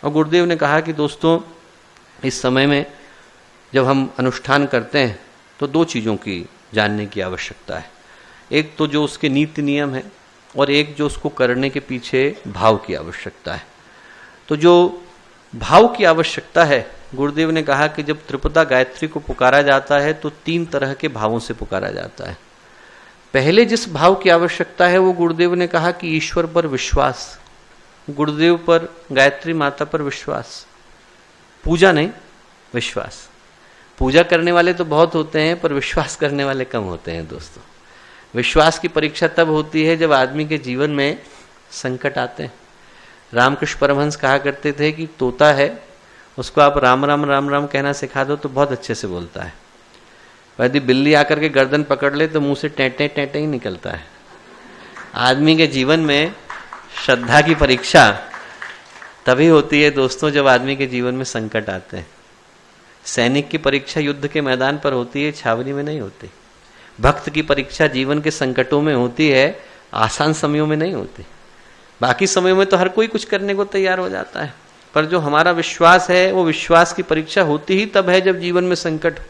और गुरुदेव ने कहा कि दोस्तों इस समय में जब हम अनुष्ठान करते हैं तो दो चीज़ों की जानने की आवश्यकता है। एक तो जो उसके नीति नियम है और एक जो उसको करने के पीछे भाव की आवश्यकता है। तो जो भाव की आवश्यकता है, गुरुदेव ने कहा कि जब त्रिपुटा गायत्री को पुकारा जाता है तो 3 तरह के भावों से पुकारा जाता है। पहले जिस भाव की आवश्यकता है वो गुरुदेव ने कहा कि ईश्वर पर विश्वास, गुरुदेव पर, गायत्री माता पर विश्वास, पूजा नहीं, विश्वास। पूजा करने वाले तो बहुत होते हैं पर विश्वास करने वाले कम होते हैं दोस्तों। विश्वास की परीक्षा तब होती है जब आदमी के जीवन में संकट आते हैं। रामकृष्ण परमहंस कहा करते थे कि तोता है, उसको आप राम राम राम राम कहना सिखा दो तो बहुत अच्छे से बोलता है, यदि बिल्ली आकर के गर्दन पकड़ ले तो मुंह से टेंटे टेंटे ही निकलता है। आदमी के जीवन में श्रद्धा की परीक्षा तभी होती है दोस्तों जब आदमी के जीवन में संकट आते हैं। सैनिक की परीक्षा युद्ध के मैदान पर होती है, छावनी में नहीं होती। भक्त की परीक्षा जीवन के संकटों में होती है, आसान समयों में नहीं होती। बाकी समयों में तो हर कोई कुछ करने को तैयार हो जाता है, पर जो हमारा विश्वास है वो विश्वास की परीक्षा होती ही तब है जब जीवन में संकट हो।